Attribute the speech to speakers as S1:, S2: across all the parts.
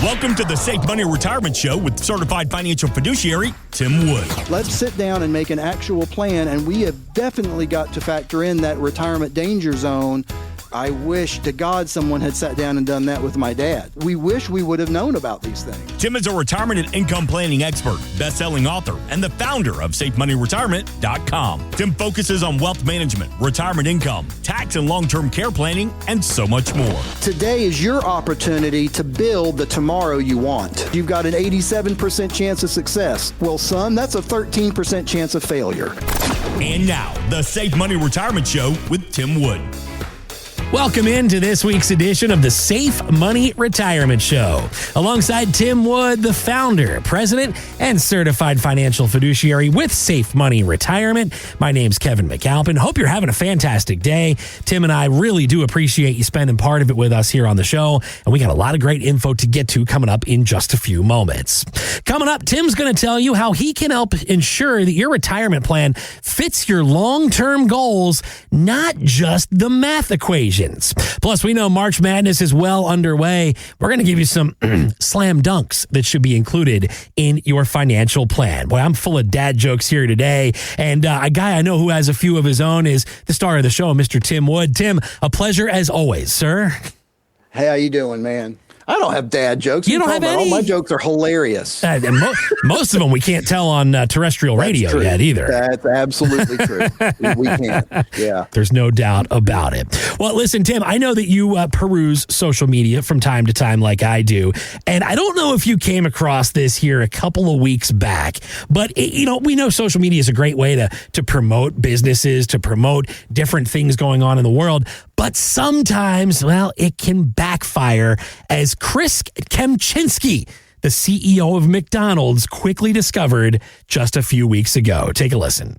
S1: Welcome to the Safe Money Retirement Show with certified financial fiduciary, Tim Wood.
S2: Let's sit down and make an actual plan, and we have definitely got to factor in that retirement danger zone. I wish to God someone had sat down and done that with my dad. We wish we would have known about these things.
S1: Tim is a retirement and income planning expert, best-selling author, and the founder of SafeMoneyRetirement.com. Tim focuses on wealth management, retirement income, tax and long-term care planning, and so much more.
S2: Today is your opportunity to build the tomorrow you want. You've got an 87% chance of success. Well, son, that's a 13% chance of failure.
S1: And now, the Safe Money Retirement Show with Tim Wood.
S3: Welcome into this week's edition of the Safe Money Retirement Show. Alongside Tim Wood, the founder, president, and certified financial fiduciary with Safe Money Retirement. My name's Kevin McAlpin. Hope you're having a fantastic day. Tim and I really do appreciate you spending part of it with us here on the show. And we got a lot of great info to get to coming up in just a few moments. Coming up, Tim's going to tell you how he can help ensure that your retirement plan fits your long-term goals, not just the math equation. Plus, we know March Madness is well underway. We're going to give you some slam dunks that should be included in your financial plan. Boy, I'm full of dad jokes here today. And a guy I know who has a few of his own is the star of the show, Mr. Tim Wood. Tim, a pleasure as always, sir.
S2: Hey, how you doing, man? I don't have dad jokes.
S3: You don't have any?
S2: All my jokes are hilarious.
S3: And most of them we can't tell on terrestrial radio yet either.
S2: That's absolutely true. We can't. Yeah.
S3: There's no doubt about it. Well, listen, Tim, I know that you peruse social media from time to time like I do. And I don't know if you came across this here a couple of weeks back, but we know social media is a great way to promote businesses, to promote different things going on in the world. But sometimes, well, it can backfire, as Chris Kempczinski, the CEO of McDonald's, quickly discovered just a few weeks ago. Take a listen.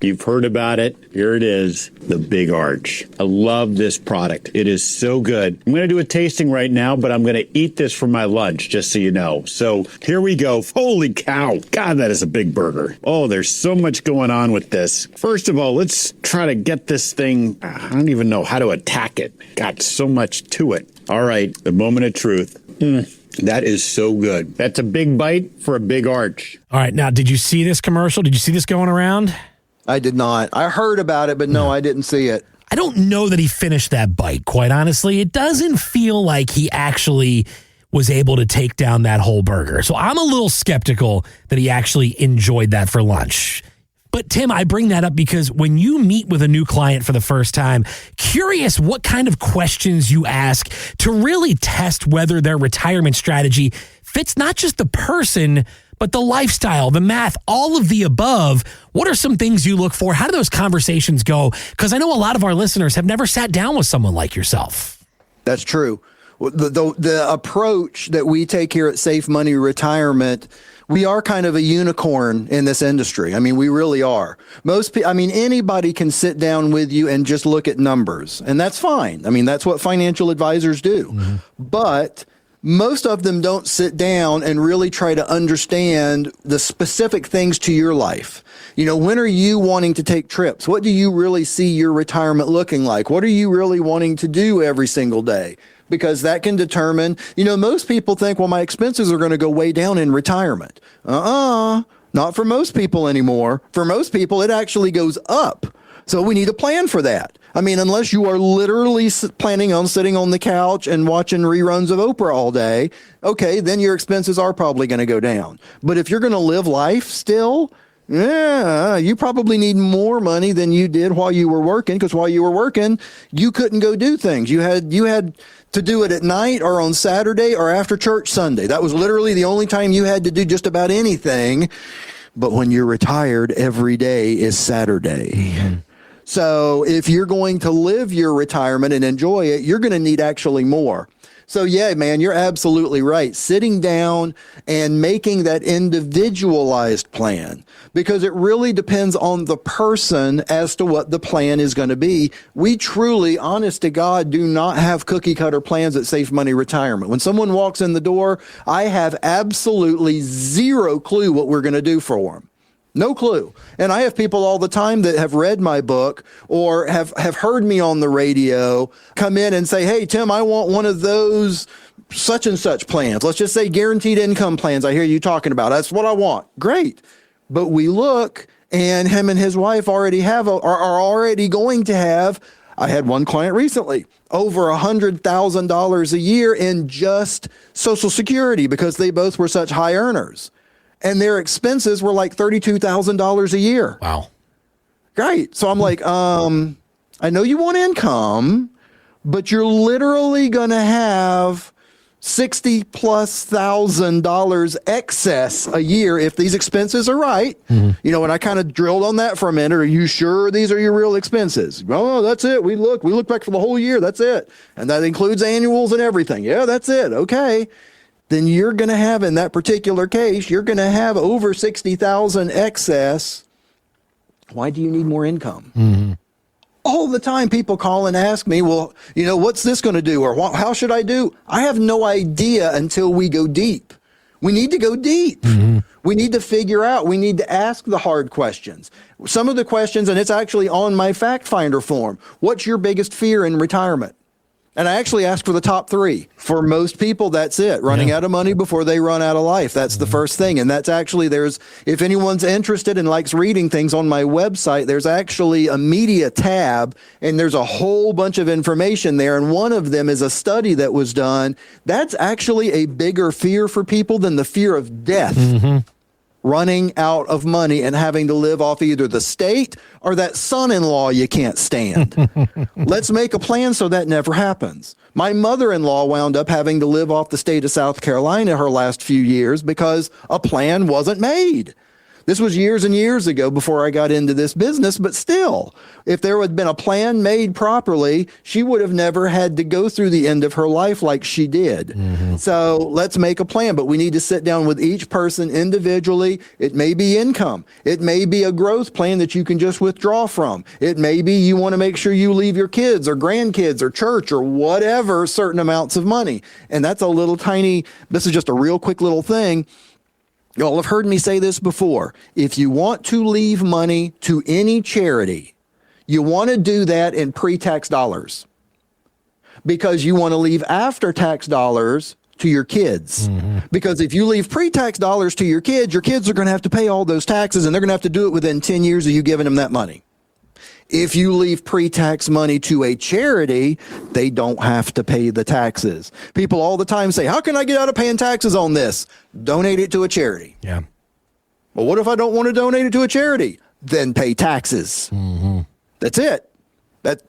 S4: You've heard about it. Here it is, the Big Arch. I love this product. It is so good. I'm going to do a tasting right now, but I'm going to eat this for my lunch, just so you know. So here we go. Holy cow. God, that is a big burger. Oh, there's so much going on with this. First of all, let's try to get this thing. I don't even know how to attack it. Got so much to it. All right, the moment of truth. That is so good. That's a big bite for a big arch.
S3: All right, now, did you see this commercial? Did you see this going around?
S2: I did not. I heard about it, but no, I didn't see it.
S3: I don't know that he finished that bite, quite honestly. It doesn't feel like he actually was able to take down that whole burger. So I'm a little skeptical that he actually enjoyed that for lunch. But Tim, I bring that up because when you meet with a new client for the first time, curious what kind of questions you ask to really test whether their retirement strategy fits not just the person, but the lifestyle, the math, all of the above. What are some things you look for? How do those conversations go? Because I know a lot of our listeners have never sat down with someone like yourself.
S2: That's true. The approach that we take here at Safe Money Retirement, we are kind of a unicorn in this industry. I mean, we really are. Anybody can sit down with you and just look at numbers, and that's fine. I mean, that's what financial advisors do. Mm-hmm. But most of them don't sit down and really try to understand the specific things to your life. When are you wanting to take trips? What do you really see your retirement looking like? What are you really wanting to do every single day? Because that can determine, most people think, well, my expenses are going to go way down in retirement. Not for most people anymore. For most people, it actually goes up. So we need a plan for that. I mean, unless you are literally planning on sitting on the couch and watching reruns of Oprah all day, okay, then your expenses are probably going to go down. But if you're going to live life still, you probably need more money than you did while you were working, because while you were working, you couldn't go do things. You had to do it at night or on Saturday or after church Sunday. That was literally the only time you had to do just about anything. But when you're retired, every day is Saturday. Mm-hmm. So if you're going to live your retirement and enjoy it, you're going to need actually more. So yeah, man, you're absolutely right. Sitting down and making that individualized plan, because it really depends on the person as to what the plan is going to be. We truly, honest to God, do not have cookie cutter plans at Safe Money Retirement. When someone walks in the door, I have absolutely zero clue what we're going to do for them. No clue. And I have people all the time that have read my book or have heard me on the radio come in and say, hey, Tim, I want one of those such and such plans. Let's just say guaranteed income plans. I hear you talking about. That's what I want. Great. But we look, and him and his wife already are already going to have, I had one client recently, over $100,000 a year in just Social Security because they both were such high earners. And their expenses were like $32,000 a year.
S3: Wow.
S2: Great. So I'm like, I know you want income, but you're literally going to have $60,000+ excess a year if these expenses are right. Mm-hmm. You know, and I kind of drilled on that for a minute. Are you sure these are your real expenses? Oh, that's it. We look back for the whole year. That's it. And that includes annuals and everything. Yeah, that's it. Okay. Then you're going to have, in that particular case, you're going to have over 60,000 excess. Why do you need more income? Mm-hmm. All the time people call and ask me, well, you know, what's this going to do? Or how should I do? I have no idea until we go deep. We need to go deep. Mm-hmm. We need to figure out, we need to ask the hard questions. Some of the questions, and it's actually on my fact finder form. What's your biggest fear in retirement? And I actually asked for the top 3. For most people, that's it. Running out of money before they run out of life. That's the first thing. And that's actually, if anyone's interested and likes reading things on my website, there's actually a media tab, and there's a whole bunch of information there. And one of them is a study that was done. That's actually a bigger fear for people than the fear of death. Mm-hmm. Running out of money and having to live off either the state or that son-in-law you can't stand. Let's make a plan so that never happens. My mother-in-law wound up having to live off the state of South Carolina her last few years because a plan wasn't made. This was years and years ago before I got into this business, but still, if there had been a plan made properly, she would have never had to go through the end of her life like she did. Mm-hmm. So let's make a plan, but we need to sit down with each person individually. It may be income. It may be a growth plan that you can just withdraw from. It may be you want to make sure you leave your kids or grandkids or church or whatever certain amounts of money. And that's a little tiny, this is just a real quick little thing. Y'all have heard me say this before. If you want to leave money to any charity, you want to do that in pre-tax dollars because you want to leave after-tax dollars to your kids. Mm-hmm. Because if you leave pre-tax dollars to your kids are going to have to pay all those taxes, and they're going to have to do it within 10 years of you giving them that money. If you leave pre-tax money to a charity, they don't have to pay the taxes. People all the time say, how can I get out of paying taxes on this? Donate it to a charity.
S3: Yeah.
S2: Well, what if I don't want to donate it to a charity? Then pay taxes. Mm-hmm. That's it.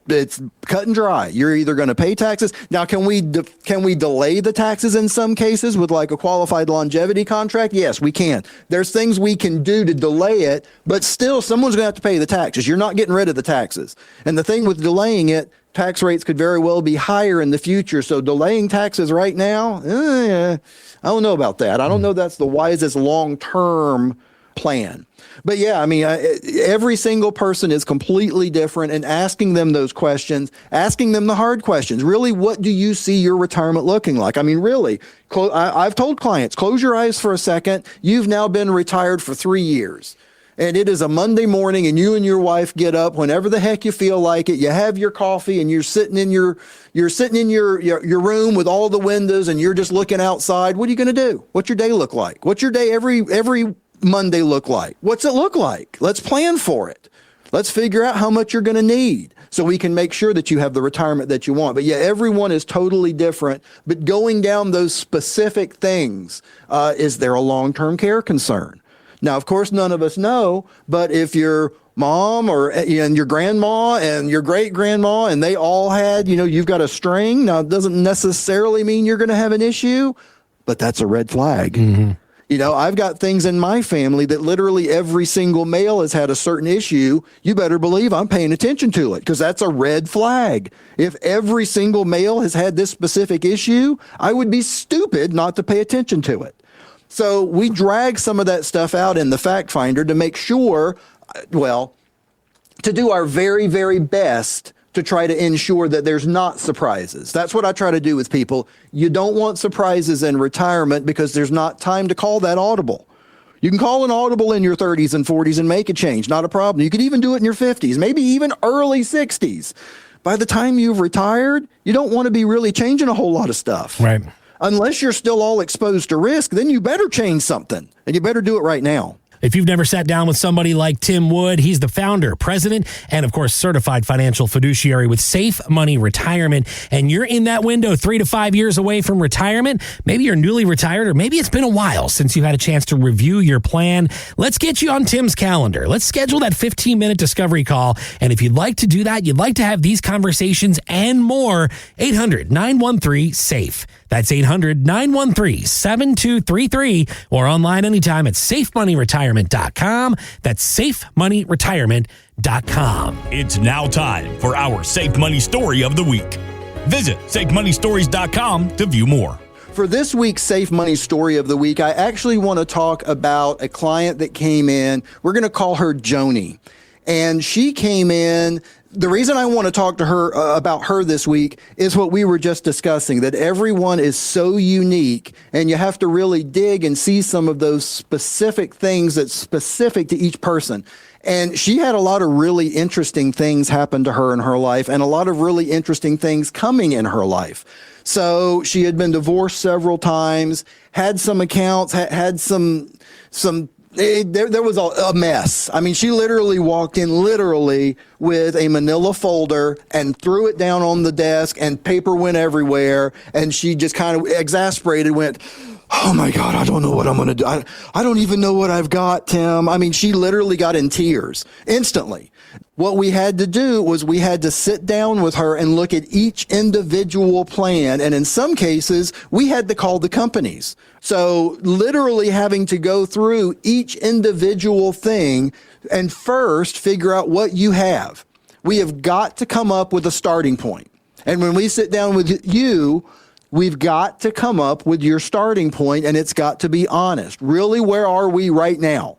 S2: It's cut and dry. You're either going to pay taxes. Now, can we delay the taxes in some cases with like a qualified longevity contract? Yes, we can. There's things we can do to delay it, but still someone's going to have to pay the taxes. You're not getting rid of the taxes. And the thing with delaying it, tax rates could very well be higher in the future. So delaying taxes right now, I don't know about that. I don't know that's the wisest long-term plan. But yeah, I mean, every single person is completely different, and asking them those questions, asking them the hard questions. Really, what do you see your retirement looking like? I mean, really, I've told clients, close your eyes for a second. You've now been retired for 3 years. And it is a Monday morning, and you and your wife get up whenever the heck you feel like it. You have your coffee, and you're sitting in your room with all the windows, and you're just looking outside. What are you going to do? What's your day look like? What's your day every Monday look like? What's it look like? Let's plan for it. Let's figure out how much you're going to need so we can make sure that you have the retirement that you want. But yeah, everyone is totally different. But going down those specific things, is there a long-term care concern? Now, of course, none of us know, but if your mom and your grandma and your great-grandma and they all had, you've got a string. Now, it doesn't necessarily mean you're going to have an issue, but that's a red flag. Mm-hmm. I've got things in my family that literally every single male has had a certain issue. You better believe I'm paying attention to it because that's a red flag. If every single male has had this specific issue, I would be stupid not to pay attention to it. So we drag some of that stuff out in the fact finder to make sure, to do our very, very best to try to ensure that there's not surprises. That's what I try to do with people. You don't want surprises in retirement because there's not time to call that audible. You can call an audible in your 30s and 40s and make a change, not a problem. You could even do it in your 50s, maybe even early 60s. By the time you've retired, you don't want to be really changing a whole lot of stuff.
S3: Right.
S2: unless you're still all exposed to risk, then you better change something, and you better do it right now.
S3: If you've never sat down with somebody like Tim Wood, he's the founder, president, and of course, certified financial fiduciary with Safe Money Retirement. And you're in that window 3 to 5 years away from retirement. Maybe you're newly retired, or maybe it's been a while since you had a chance to review your plan. Let's get you on Tim's calendar. Let's schedule that 15-minute discovery call. And if you'd like to do that, you'd like to have these conversations and more, 800-913-SAFE. That's 800-913-7233 or online anytime at safemoneyretirement.com. That's safemoneyretirement.com.
S1: It's now time for our Safe Money Story of the Week. Visit safemoneystories.com to view more.
S2: For this week's Safe Money Story of the Week, I actually want to talk about a client that came in. We're going to call her Joni. And she came in. The reason I want to talk to her about her this week is what we were just discussing, that everyone is so unique, and you have to really dig and see some of those specific things that's specific to each person. And she had a lot of really interesting things happen to her in her life, and a lot of really interesting things coming in her life. So she had been divorced several times, had some accounts, had some there was a mess. I mean, she literally walked in with a manila folder and threw it down on the desk, and paper went everywhere. And she just kind of exasperated, went, "Oh my God, I don't know what I'm going to do. I don't even know what I've got, Tim." I mean, she literally got in tears instantly. What we had to do was we had to sit down with her and look at each individual plan. And in some cases, we had to call the companies. So literally having to go through each individual thing and first figure out what you have. We have got to come up with a starting point. And when we sit down with you, we've got to come up with your starting point, and it's got to be honest. Really, where are we right now?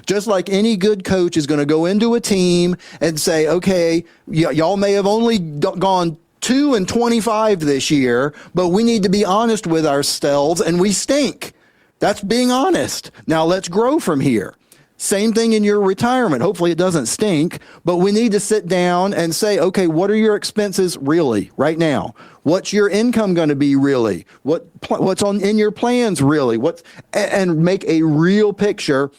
S2: Just like any good coach is going to go into a team and say, okay, y'all may have only gone 2-25 this year, but we need to be honest with ourselves, and we stink. That's being honest. Now let's grow from here. Same thing in your retirement. Hopefully it doesn't stink, but we need to sit down and say, okay, what are your expenses really right now? What's your income going to be really? What's in your plans really? And make a real picture,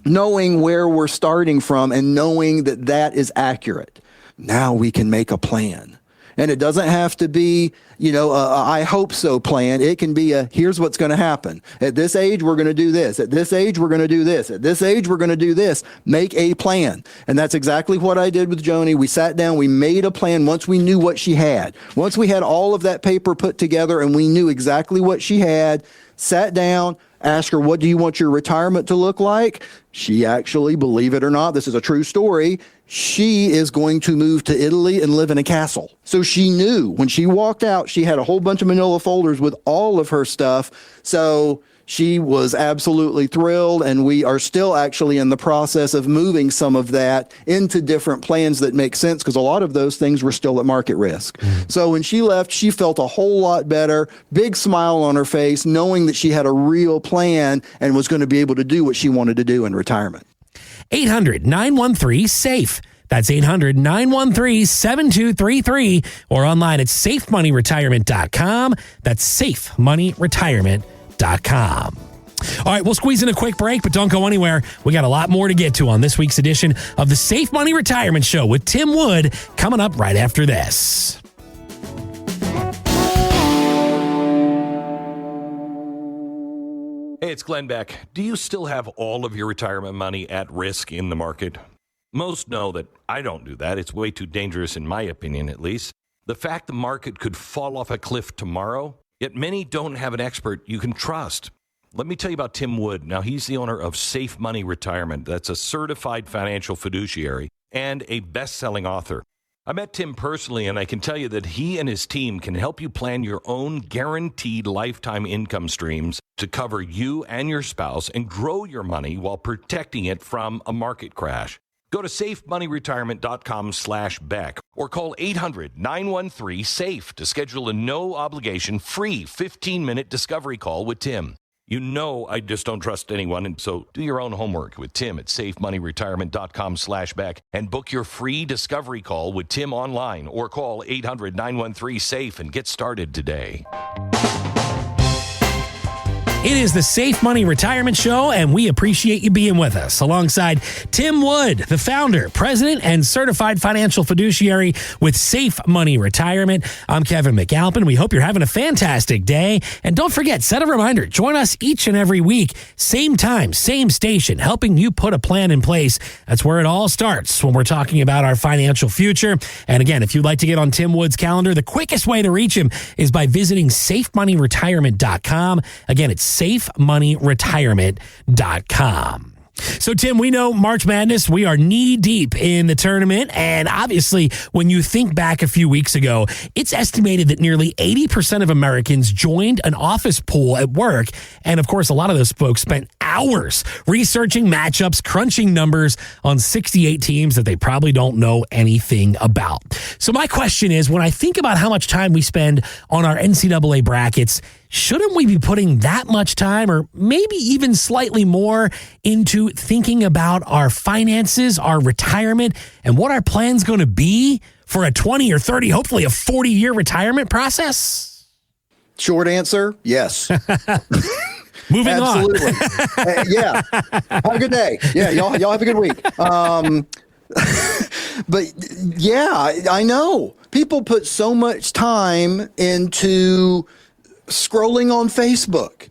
S2: knowing where we're starting from and knowing that that is accurate. Now we can make a plan. And it doesn't have to be, a I hope so plan. It can be a, here's what's going to happen. At this age, we're going to do this. At this age, we're going to do this. At this age, we're going to do this. Make a plan. And that's exactly what I did with Joni. We sat down, we made a plan once we knew what she had. Once we had all of that paper put together and we knew exactly what she had, sat down, asked her, what do you want your retirement to look like? She actually, believe it or not, this is a true story, she is going to move to Italy and live in a castle. So she knew when she walked out, she had a whole bunch of manila folders with all of her stuff. So she was absolutely thrilled, and we are still actually in the process of moving some of that into different plans that make sense, because a lot of those things were still at market risk. So when she left, she felt a whole lot better, big smile on her face, knowing that she had a real plan and was going to be able to do what she wanted to do in retirement.
S3: 800-913-SAFE. That's 800-913-7233 or online at safemoneyretirement.com. That's safemoneyretirement.com. All right, we'll squeeze in a quick break, but don't go anywhere. We got a lot more to get to on this week's edition of the Safe Money Retirement Show with Tim Wood coming up right after this.
S5: Hey, it's Glenn Beck. Do you still have all of your retirement money at risk in the market? Most know that I don't do that. It's way too dangerous, in my opinion, at least. The fact the market could fall off a cliff tomorrow, yet many don't have an expert you can trust. Let me tell you about Tim Wood. Now, he's the owner of Safe Money Retirement. That's a certified financial fiduciary and a best-selling author. I met Tim personally, and I can tell you that he and his team can help you plan your own guaranteed lifetime income streams to cover you and your spouse and grow your money while protecting it from a market crash. Go to safemoneyretirement.com/Beck or call 800-913-SAFE to schedule a no-obligation free 15-minute discovery call with Tim. You know I just don't trust anyone, and so do your own homework with Tim at safemoneyretirement.com/Beck and book your free discovery call with Tim online or call 800-913-SAFE and get started today.
S3: It is the Safe Money Retirement Show, and we appreciate you being with us. Alongside Tim Wood, the founder, president, and certified financial fiduciary with Safe Money Retirement. I'm Kevin McAlpin. We hope you're having a fantastic day. And don't forget, set a reminder. Join us each and every week, same time, same station, helping you put a plan in place. That's where it all starts when we're talking about our financial future. And again, if you'd like to get on Tim Wood's calendar, the quickest way to reach him is by visiting safemoneyretirement.com. Again, it's safemoneyretirement.com. So, Tim, we know March Madness, we are knee deep in the tournament. And obviously, when you think back a few weeks ago, it's estimated that nearly 80% of Americans joined an office pool at work. And of course, a lot of those folks spent hours researching matchups, crunching numbers on 68 teams that they probably don't know anything about. So my question is, when I think about how much time we spend on our NCAA brackets, shouldn't we be putting that much time, or maybe even slightly more, into thinking about our finances, our retirement, and what our plan's going to be for a 20 or 30, hopefully a 40-year retirement process?
S2: Short answer, yes.
S3: Moving
S2: Absolutely.
S3: on.
S2: Yeah. Have a good day. Yeah, y'all have a good week. But yeah, I know people put so much time into scrolling on Facebook.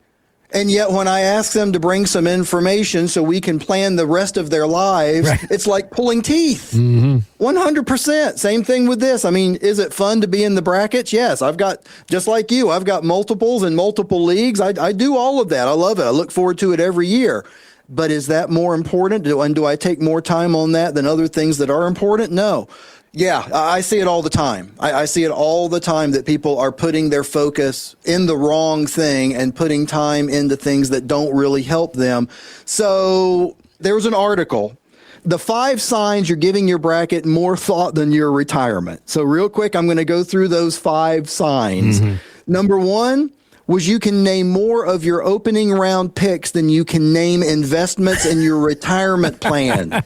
S2: And yet when I ask them to bring some information so we can plan the rest of their lives, right, it's like pulling teeth. 100%. Same thing with this. I mean, is it fun to be in the brackets? Yes. I've got, just like you, I've got multiples in multiple leagues. I do all of that. I love it. I look forward to it every year. But is that more important? Do I take more time on that than other things that are important? No. Yeah, I see it all the time. I see it all the time that people are putting their focus in the wrong thing and putting time into things that don't really help them. So there was an article, the 5 signs you're giving your bracket more thought than your retirement. So real quick, I'm going to go through those 5 signs. Number 1 was you can name more of your opening round picks than you can name investments in your retirement plan.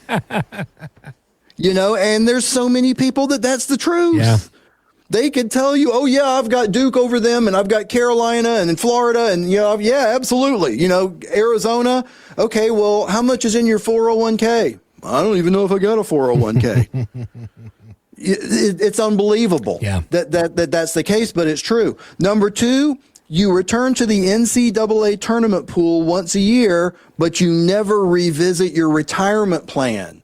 S2: You know, and there's so many people that's the truth. Yeah. They could tell you, oh, yeah, I've got Duke over them, and I've got Carolina and in Florida, and, you know, yeah, absolutely. You know, Arizona. Okay, well, how much is in your 401k? I don't even know if I got a 401k. It's unbelievable that's the case, but it's true. Number 2, you return to the NCAA tournament pool once a year, but you never revisit your retirement plan.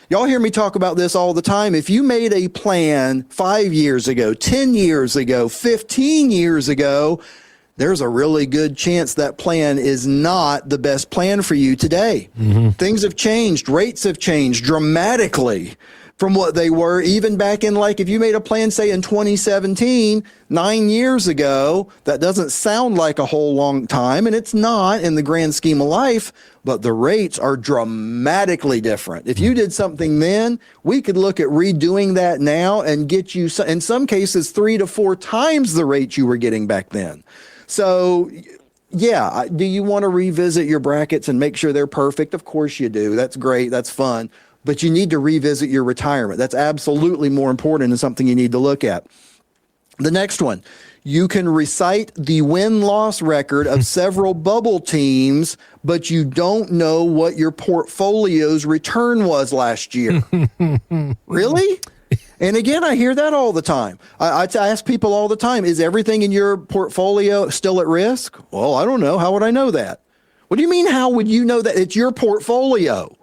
S2: Y'all hear me talk about this all the time. If you made a plan 5 years ago, 10 years ago, 15 years ago, there's a really good chance that plan is not the best plan for you today. Things have changed. Rates have changed dramatically from what they were even back in, like, if you made a plan, say, in 2017, 9 years ago, that doesn't sound like a whole long time, and it's not in the grand scheme of life, but the rates are dramatically different. If you did something then, we could look at redoing that now and get you, in some cases, 3 to 4 times the rate you were getting back then. So, yeah, do you want to revisit your brackets and make sure they're perfect? Of course you do. That's great. That's fun. But you need to revisit your retirement. That's absolutely more important and something you need to look at. The next one, you can recite the win-loss record of several bubble teams, but you don't know what your portfolio's return was last year. Really? And again, I hear that all the time. I ask people all the time, is everything in your portfolio still at risk? Well, I don't know. How would I know that? What do you mean, how would you know that? It's your portfolio.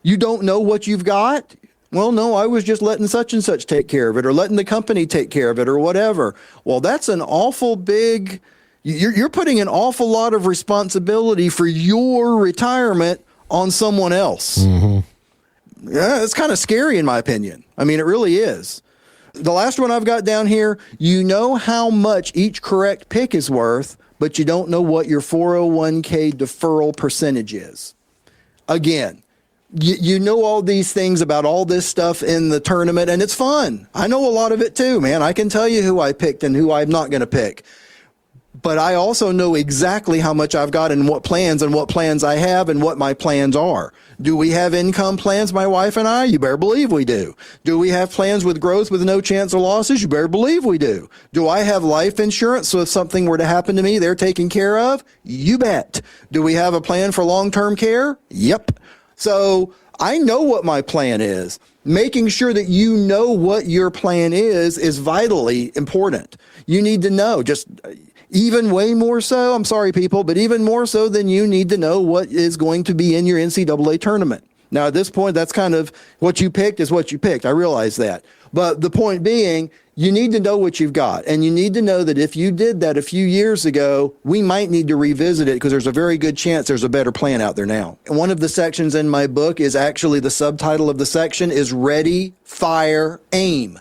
S2: You don't know what you've got? Well, no, I was just letting such and such take care of it, or letting the company take care of it, or whatever. Well, that's an awful big, you're putting an awful lot of responsibility for your retirement on someone else. Yeah, it's kind of scary in my opinion. I mean, it really is. The last one I've got down here, you know how much each correct pick is worth, but you don't know what your 401k deferral percentage is. Again, you know all these things about all this stuff in the tournament, and it's fun. I know a lot of it too, man. I can tell you who I picked and who I'm not going to pick. but I also know exactly how much I've got and what plans I have and what my plans are. Do we have income plans, my wife and I? You better believe we do. Do we have plans with growth with no chance of losses? You better believe we do. Do I have life insurance so if something were to happen to me, they're taken care of? You bet. Do we have a plan for long-term care? Yep. So I know what my plan is. Making sure that you know what your plan is vitally important. You need to know, just even way more so, I'm sorry people, but even more so than you need to know what is going to be in your NCAA tournament. Now at this point, that's kind of what you picked is what you picked. I realize that. But the point being, you need to know what you've got. And you need to know that if you did that a few years ago, we might need to revisit it because there's a very good chance there's a better plan out there now. And one of the sections in my book is actually the subtitle of the section is Ready, Fire, Aim.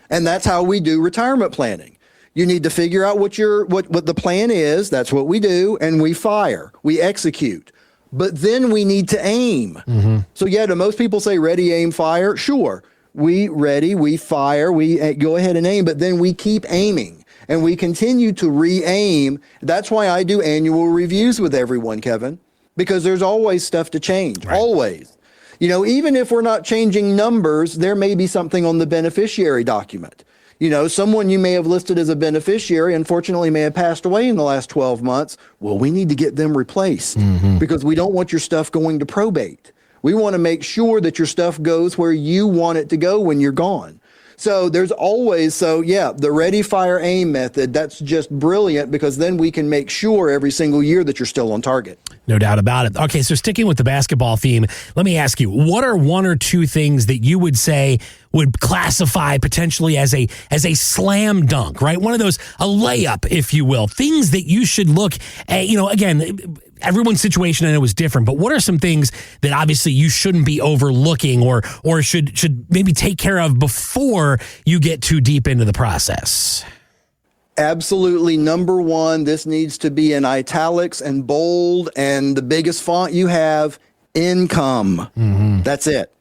S2: And that's how we do retirement planning. You need to figure out what the plan is. That's what we do. And we fire, we execute. But then we need to aim. Mm-hmm. So yeah, do most people say ready, aim, fire? Sure. We ready, we fire, we go ahead and aim, but then we keep aiming and we continue to re-aim. That's why I do annual reviews with everyone, Kevin, because there's always stuff to change, right. Always. You know, even if we're not changing numbers, there may be something on the beneficiary document. You know, someone you may have listed as a beneficiary, unfortunately may have passed away in the last 12 months. Well, we need to get them replaced because we don't want your stuff going to probate. We want to make sure that your stuff goes where you want it to go when you're gone. So there's always, the ready, fire, aim method, that's just brilliant because then we can make sure every single year that you're still on target.
S3: No doubt about it. Okay, so sticking with the basketball theme, let me ask you, what are one or two things that you would say would classify potentially as a slam dunk, right? One of those, a layup, if you will, things that you should look at, again, everyone's situation I know is different, but what are some things that obviously you shouldn't be overlooking or should maybe take care of before you get too deep into the process?
S2: Absolutely. Number one, this needs to be in italics and bold and the biggest font you have, income. Mm-hmm. That's it.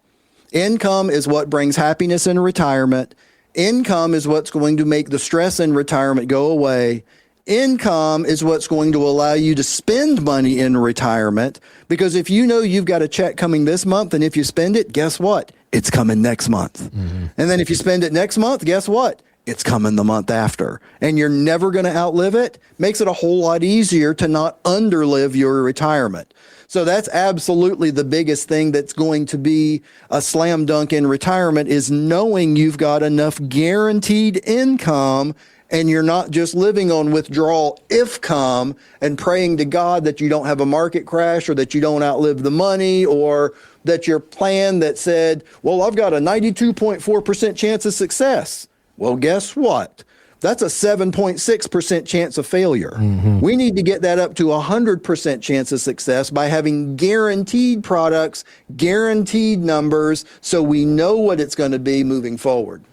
S2: Income is what brings happiness in retirement. Income is what's going to make the stress in retirement go away. Income is what's going to allow you to spend money in retirement, because if you know you've got a check coming this month and if you spend it, guess what? It's coming next month. Mm-hmm. And then if you spend it next month, guess what? It's coming the month after. And you're never going to outlive it. Makes it a whole lot easier to not underlive your retirement. So that's absolutely the biggest thing that's going to be a slam dunk in retirement is knowing you've got enough guaranteed income and you're not just living on withdrawal if-come and praying to God that you don't have a market crash or that you don't outlive the money or that your plan that said, well, I've got a 92.4% chance of success. Well, guess what? That's a 7.6% chance of failure. Mm-hmm. We need to get that up to 100% chance of success by having guaranteed products, guaranteed numbers, so we know what it's going to be moving forward.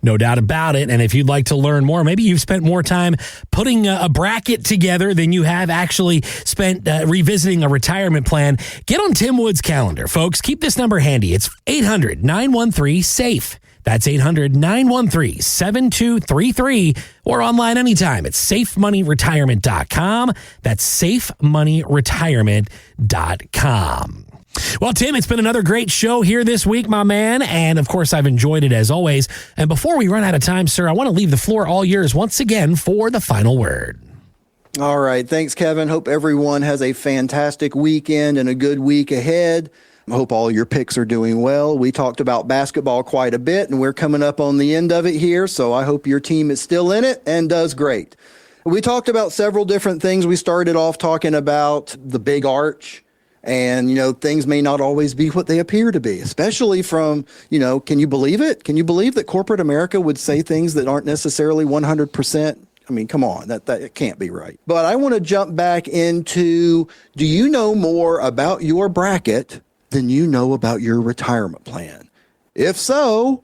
S3: No doubt about it. And if you'd like to learn more, maybe you've spent more time putting a bracket together than you have actually spent revisiting a retirement plan, get on Tim Wood's calendar. Folks, keep this number handy. It's 800-913-SAFE. That's 800-913-7233 or online anytime at safemoneyretirement.com. That's safemoneyretirement.com. Well, Tim, it's been another great show here this week, my man. And of course, I've enjoyed it as always. And before we run out of time, sir, I want to leave the floor all yours once again for the final word.
S2: All right. Thanks, Kevin. Hope everyone has a fantastic weekend and a good week ahead. I hope all your picks are doing well. We talked about basketball quite a bit, and we're coming up on the end of it here. So I hope your team is still in it and does great. We talked about several different things. We started off talking about the big arch. And, things may not always be what they appear to be, especially from, can you believe it? Can you believe that corporate America would say things that aren't necessarily 100%? I mean, come on, that can't be right. But I want to jump back into, do you know more about your bracket than you know about your retirement plan? If so,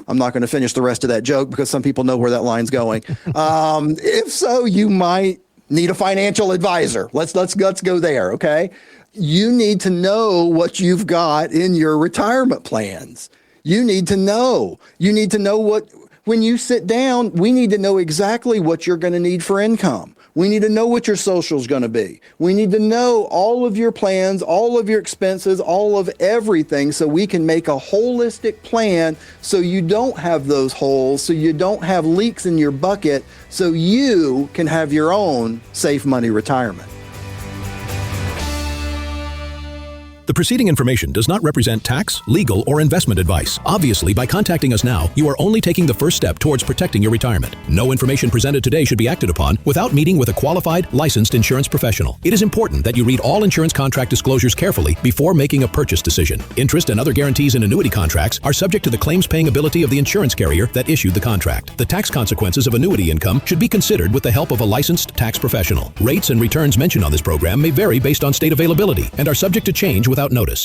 S2: I'm not going to finish the rest of that joke because some people know where that line's going. If so, you might need a financial advisor. Let's go there, okay? You need to know what you've got in your retirement plans. You need to know. You need to know when you sit down, we need to know exactly what you're going to need for income. We need to know what your social is going to be. We need to know all of your plans, all of your expenses, all of everything, so we can make a holistic plan so you don't have those holes, so you don't have leaks in your bucket, so you can have your own safe money retirement.
S6: The preceding information does not represent tax, legal, or investment advice. Obviously, by contacting us now, you are only taking the first step towards protecting your retirement. No information presented today should be acted upon without meeting with a qualified, licensed insurance professional. It is important that you read all insurance contract disclosures carefully before making a purchase decision. Interest and other guarantees in annuity contracts are subject to the claims-paying ability of the insurance carrier that issued the contract. The tax consequences of annuity income should be considered with the help of a licensed tax professional. Rates and returns mentioned on this program may vary based on state availability and are subject to change without notice.